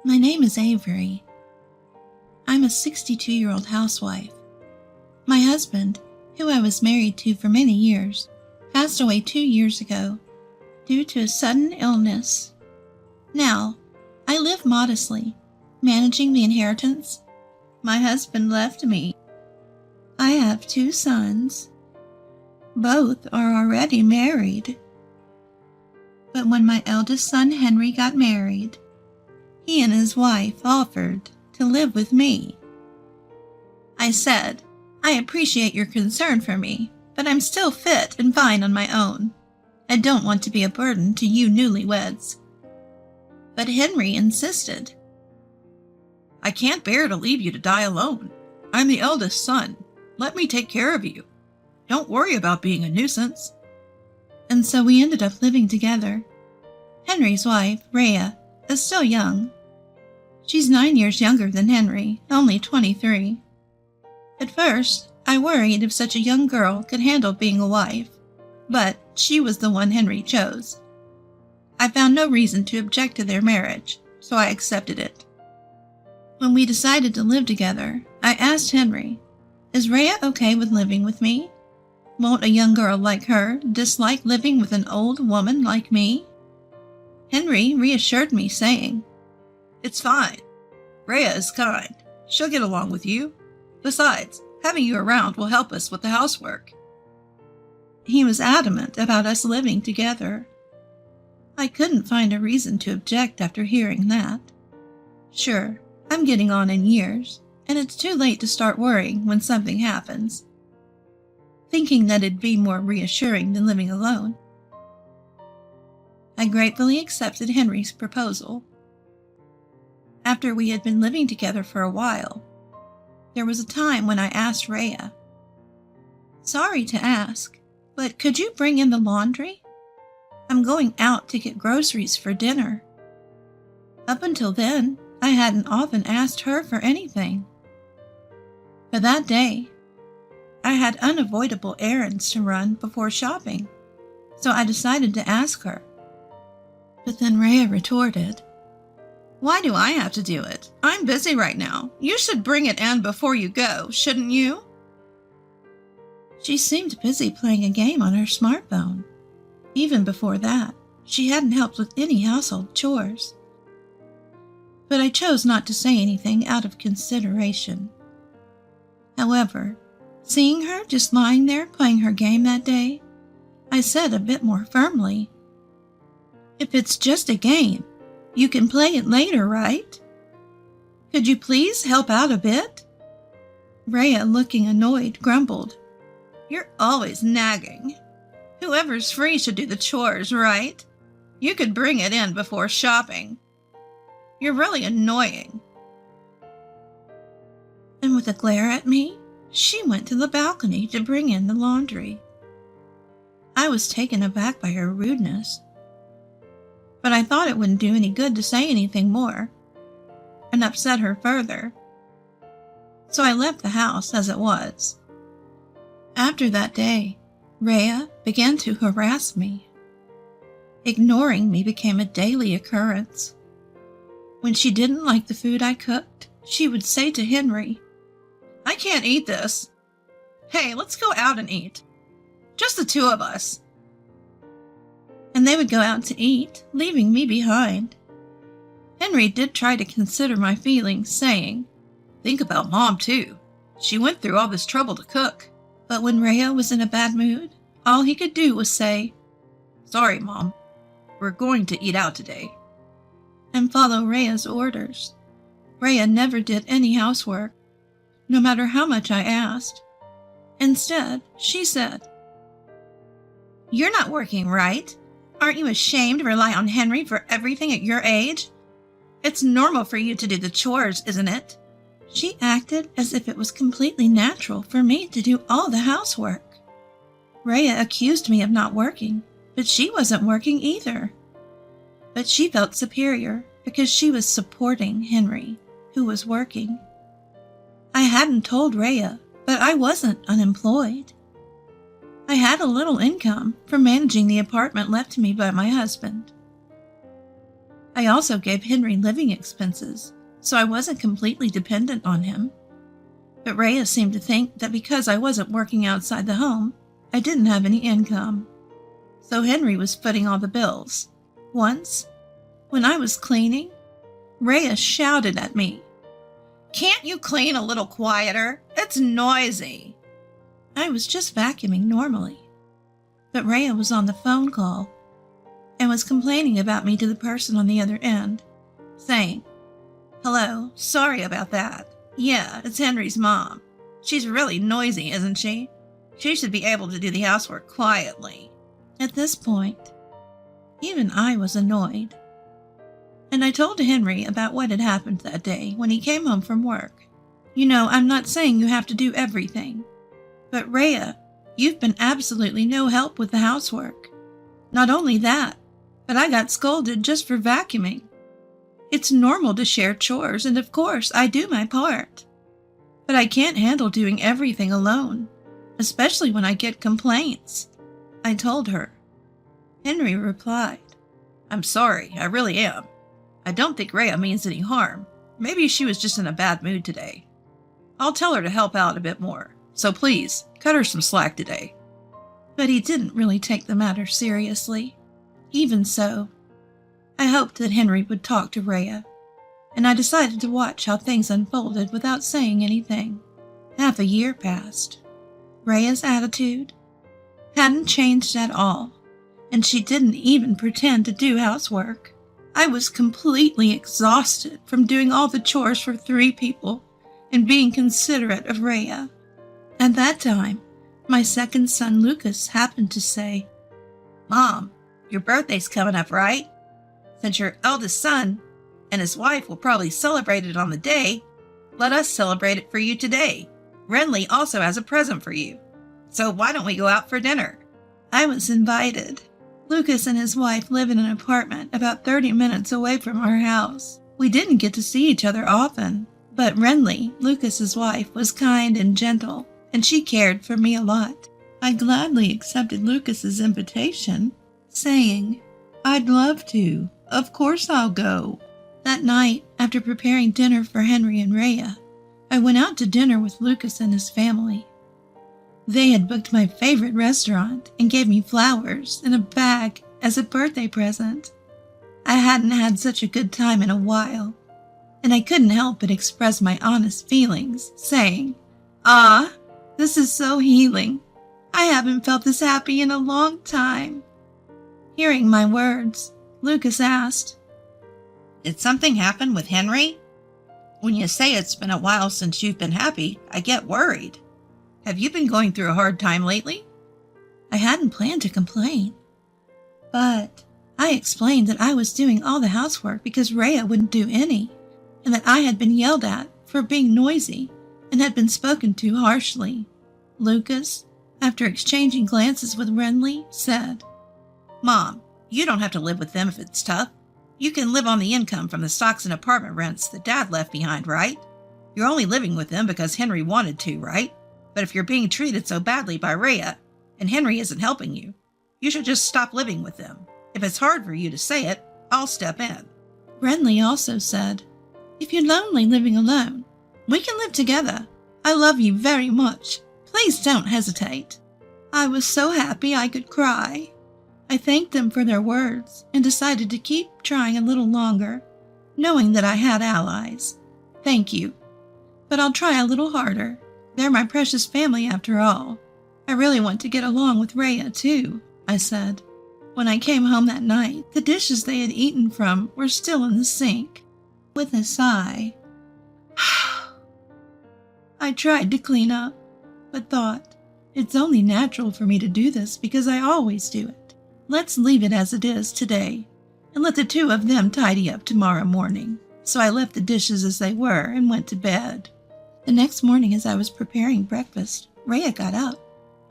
My name is Avery. I'm a 62-year-old housewife. My husband, who I was married to for many years, passed away 2 years ago due to a sudden illness. Now, I live modestly, managing the inheritance my husband left me. I have 2 sons. Both are already married. But when my eldest son Henry got married, he and his wife offered to live with me. I said, I appreciate your concern for me, but I'm still fit and fine on my own. I don't want to be a burden to you newlyweds. But Henry insisted. I can't bear to leave you to die alone. I'm the eldest son. Let me take care of you. Don't worry about being a nuisance. And so we ended up living together. Henry's wife, Rhea, is still young. She's 9 years younger than Henry, only 23. At first, I worried if such a young girl could handle being a wife, but she was the one Henry chose. I found no reason to object to their marriage, so I accepted it. When we decided to live together, I asked Henry, is Rhea okay with living with me? Won't a young girl like her dislike living with an old woman like me? Henry reassured me, saying, It's fine. Rhea is kind. She'll get along with you. Besides, having you around will help us with the housework. He was adamant about us living together. I couldn't find a reason to object after hearing that. Sure, I'm getting on in years, and it's too late to start worrying when something happens. Thinking that it'd be more reassuring than living alone, I gratefully accepted Henry's proposal. After we had been living together for a while, there was a time when I asked Rhea, Sorry to ask, but could you bring in the laundry? I'm going out to get groceries for dinner. Up until then, I hadn't often asked her for anything. But that day, I had unavoidable errands to run before shopping, so I decided to ask her. But then Rhea retorted, Why do I have to do it? I'm busy right now. You should bring it in before you go, shouldn't you? She seemed busy playing a game on her smartphone. Even before that, she hadn't helped with any household chores. But I chose not to say anything out of consideration. However, seeing her just lying there playing her game that day, I said a bit more firmly, If it's just a game, you can play it later, right? Could you please help out a bit? Rhea, looking annoyed, grumbled, You're always nagging. Whoever's free should do the chores, right? You could bring it in before shopping. You're really annoying. And with a glare at me, she went to the balcony to bring in the laundry. I was taken aback by her rudeness, but I thought it wouldn't do any good to say anything more and upset her further, so I left the house as it was. After that day, Rhea began to harass me. Ignoring me became a daily occurrence. When she didn't like the food I cooked, she would say to Henry, I can't eat this. Hey, let's go out and eat. Just the 2 of us. And they would go out to eat, leaving me behind. Henry did try to consider my feelings, saying, Think about Mom, too. She went through all this trouble to cook. But when Rhea was in a bad mood, all he could do was say, Sorry, Mom. We're going to eat out today. And follow Rhea's orders. Rhea never did any housework, no matter how much I asked. Instead, she said, You're not working right. Aren't you ashamed to rely on Henry for everything at your age? It's normal for you to do the chores, isn't it? She acted as if it was completely natural for me to do all the housework. Rhea accused me of not working, but she wasn't working either. But she felt superior because she was supporting Henry, who was working. I hadn't told Rhea, but I wasn't unemployed. I had a little income from managing the apartment left to me by my husband. I also gave Henry living expenses, so I wasn't completely dependent on him. But Rhea seemed to think that because I wasn't working outside the home, I didn't have any income. So Henry was footing all the bills. Once, when I was cleaning, Rhea shouted at me, "Can't you clean a little quieter? It's noisy." I was just vacuuming normally. But Rhea was on the phone call and was complaining about me to the person on the other end, saying, "Hello, sorry about that. Yeah, it's Henry's mom. She's really noisy, isn't she? She should be able to do the housework quietly." At this point, even I was annoyed. And I told Henry about what had happened that day when he came home from work. You know, I'm not saying you have to do everything. But Rhea, you've been absolutely no help with the housework. Not only that, but I got scolded just for vacuuming. It's normal to share chores, and of course, I do my part. But I can't handle doing everything alone, especially when I get complaints, I told her. Henry replied, "I'm sorry, I really am. I don't think Rhea means any harm. Maybe she was just in a bad mood today. I'll tell her to help out a bit more, so please, cut her some slack today." But he didn't really take the matter seriously. Even so, I hoped that Henry would talk to Rhea, and I decided to watch how things unfolded without saying anything. Half a year passed. Rhea's attitude hadn't changed at all, and she didn't even pretend to do housework. I was completely exhausted from doing all the chores for 3 people and being considerate of Rhea. At that time, my second son Lucas happened to say, "Mom, your birthday's coming up, right? Since your eldest son and his wife will probably celebrate it on the day, let us celebrate it for you today. Renly also has a present for you. So why don't we go out for dinner?" I was invited. Lucas and his wife live in an apartment about 30 minutes away from our house. We didn't get to see each other often, but Renly, Lucas's wife, was kind and gentle, and she cared for me a lot. I gladly accepted Lucas's invitation, saying, "I'd love to. Of course I'll go." That night, after preparing dinner for Henry and Rhea, I went out to dinner with Lucas and his family. They had booked my favorite restaurant and gave me flowers in a bag as a birthday present. I hadn't had such a good time in a while, and I couldn't help but express my honest feelings, saying, "Ah, this is so healing. I haven't felt this happy in a long time." Hearing my words, Lucas asked, "Did something happen with Henry? When you say it's been a while since you've been happy, I get worried. Have you been going through a hard time lately?" I hadn't planned to complain, but I explained that I was doing all the housework because Rhea wouldn't do any, and that I had been yelled at for being noisy and had been spoken to harshly. Lucas, after exchanging glances with Renly, said, "Mom, you don't have to live with them if it's tough. You can live on the income from the stocks and apartment rents that Dad left behind, right? You're only living with them because Henry wanted to, right? But if you're being treated so badly by Rhea, and Henry isn't helping you, you should just stop living with them. If it's hard for you to say it, I'll step in." Renly also said, "If you're lonely living alone, we can live together. I love you very much. Please don't hesitate." I was so happy I could cry. I thanked them for their words and decided to keep trying a little longer, knowing that I had allies. "Thank you, but I'll try a little harder. They're my precious family after all. I really want to get along with Rhea too," I said. When I came home that night, the dishes they had eaten from were still in the sink. With a sigh, I tried to clean up, but thought, it's only natural for me to do this because I always do it. Let's leave it as it is today, and let the 2 of them tidy up tomorrow morning. So I left the dishes as they were and went to bed. The next morning, as I was preparing breakfast, Rhea got up.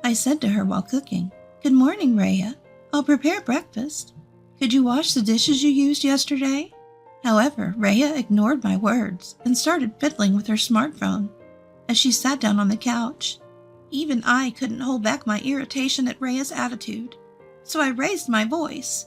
I said to her while cooking, "Good morning, Rhea. I'll prepare breakfast. Could you wash the dishes you used yesterday?" However, Rhea ignored my words and started fiddling with her smartphone as she sat down on the couch. Even I couldn't hold back my irritation at Rhea's attitude, so I raised my voice.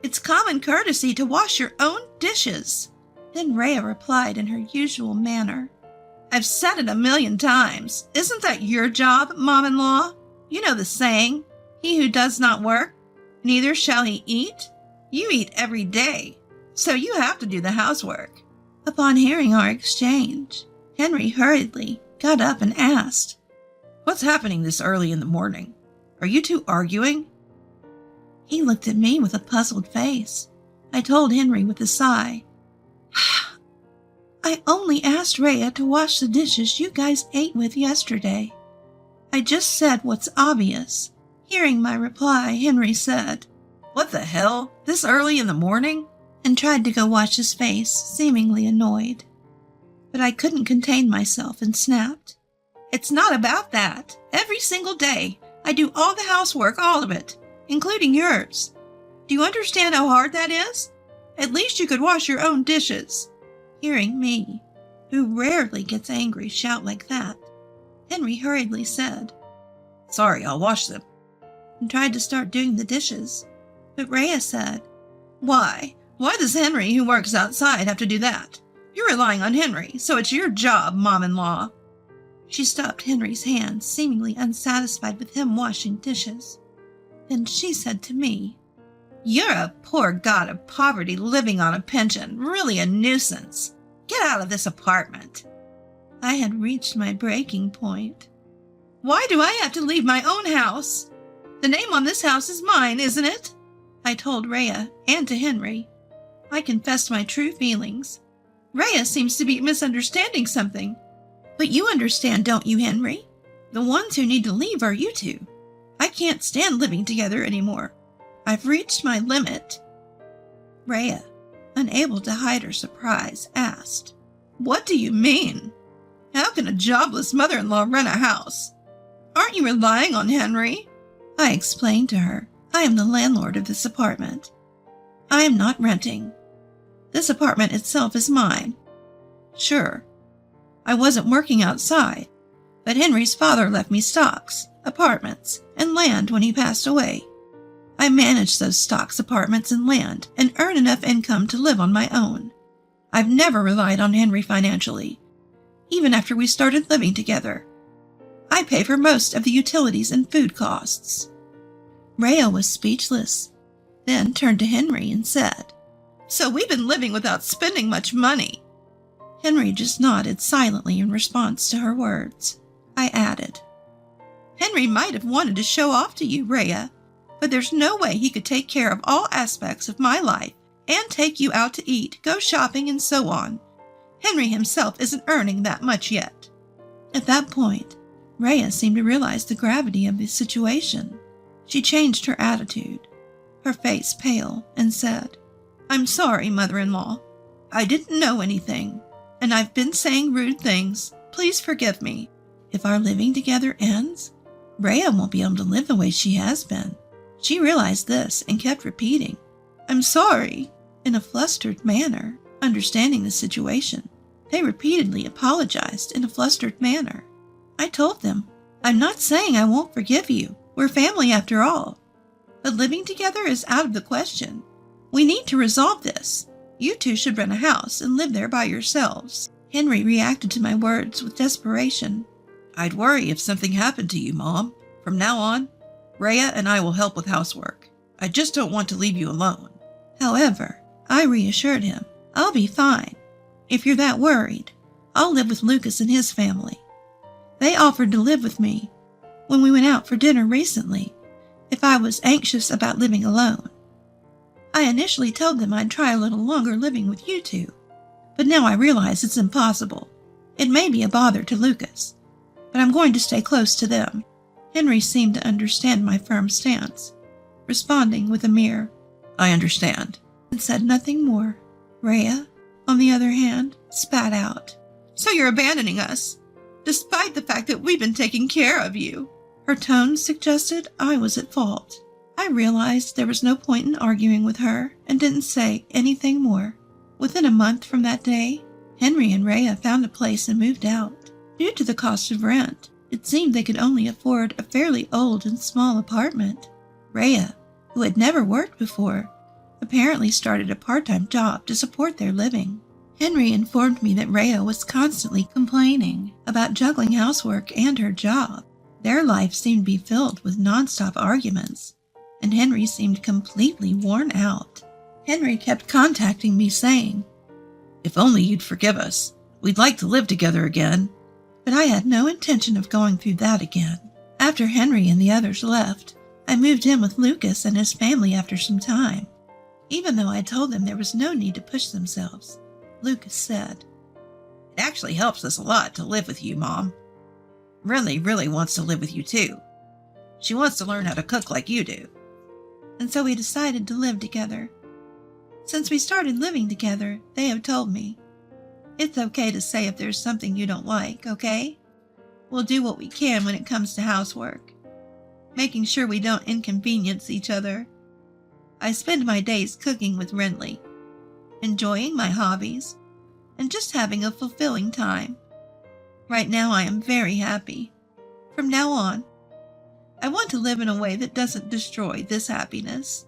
It's common courtesy to wash your own dishes." Then Rhea replied in her usual manner, "I've said it 1,000,000 times. Isn't that your job, Mom-in-law? You know the saying, 'He who does not work, neither shall he eat.' You eat every day, so you have to do the housework." Upon hearing our exchange, Henry hurriedly got up and asked, "What's happening this early in the morning? Are you two arguing?" He looked at me with a puzzled face. I told Henry with a sigh, "I only asked Rhea to wash the dishes you guys ate with yesterday. I just said what's obvious." Hearing my reply, Henry said, "What the hell? This early in the morning?" and tried to go wash his face, seemingly annoyed. But I couldn't contain myself and snapped, "It's not about that. Every single day, I do all the housework, all of it, including yours. Do you understand how hard that is? At least you could wash your own dishes." Hearing me, who rarely gets angry, shout like that, Henry hurriedly said, "Sorry, I'll wash them," and tried to start doing the dishes. But Rhea said, Why does Henry, who works outside, have to do that? You're relying on Henry, so it's your job, Mom-in-law." She stopped Henry's hand, seemingly unsatisfied with him washing dishes. Then she said to me, "You're a poor god of poverty living on a pension, really a nuisance. Get out of this apartment." I had reached my breaking point. "Why do I have to leave my own house? The name on this house is mine, isn't it?" I told Rhea and to Henry. I confessed my true feelings. "Rhea seems to be misunderstanding something." "But you understand, don't you, Henry? The ones who need to leave are you two. I can't stand living together anymore. I've reached my limit." Rhea, unable to hide her surprise, asked, "What do you mean? How can a jobless mother-in-law run a house? Aren't you relying on Henry?" I explained to her, "I am the landlord of this apartment. I am not renting. This apartment itself is mine. Sure, I wasn't working outside, but Henry's father left me stocks, apartments, and land when he passed away. I manage those stocks, apartments, and land, and earn enough income to live on my own. I've never relied on Henry financially, even after we started living together. I pay for most of the utilities and food costs." Rhea was speechless, then turned to Henry and said, "So we've been living without spending much money." Henry just nodded silently in response to her words. I added, "Henry might have wanted to show off to you, Rhea, but there's no way he could take care of all aspects of my life and take you out to eat, go shopping, and so on. Henry himself isn't earning that much yet." At that point, Rhea seemed to realize the gravity of the situation. She changed her attitude, her face pale, and said, "I'm sorry, mother-in-law. I didn't know anything, and I've been saying rude things. Please forgive me." If our living together ends, Rhea won't be able to live the way she has been. She realized this and kept repeating, "I'm sorry," in a flustered manner. Understanding the situation, they repeatedly apologized in a flustered manner. I told them, "I'm not saying I won't forgive you. We're family after all. But living together is out of the question. We need to resolve this. You two should rent a house and live there by yourselves." Henry reacted to my words with desperation. "I'd worry if something happened to you, Mom. From now on, Rhea and I will help with housework. I just don't want to leave you alone." However, I reassured him, "I'll be fine. If you're that worried, I'll live with Lucas and his family. They offered to live with me when we went out for dinner recently if I was anxious about living alone. I initially told them I'd try a little longer living with you two, but now I realize it's impossible. It may be a bother to Lucas, but I'm going to stay close to them." Henry seemed to understand my firm stance, responding with a mere, "I understand," and said nothing more. Rhea, on the other hand, spat out, "So you're abandoning us, despite the fact that we've been taking care of you." Her tone suggested I was at fault. I realized there was no point in arguing with her and didn't say anything more. Within a month from that day, Henry and Rhea found a place and moved out. Due to the cost of rent, it seemed they could only afford a fairly old and small apartment. Rhea, who had never worked before, apparently started a part-time job to support their living. Henry informed me that Rhea was constantly complaining about juggling housework and her job. Their life seemed to be filled with nonstop arguments, and Henry seemed completely worn out. Henry kept contacting me saying, "If only you'd forgive us. We'd like to live together again." But I had no intention of going through that again. After Henry and the others left, I moved in with Lucas and his family after some time. Even though I told them there was no need to push themselves, Lucas said, "It actually helps us a lot to live with you, Mom. Renly really wants to live with you too. She wants to learn how to cook like you do." And so we decided to live together. Since we started living together, they have told me, "It's okay to say if there's something you don't like, okay? We'll do what we can when it comes to housework, making sure we don't inconvenience each other." I spend my days cooking with Renly, enjoying my hobbies, and just having a fulfilling time. Right now I am very happy. From now on, I want to live in a way that doesn't destroy this happiness.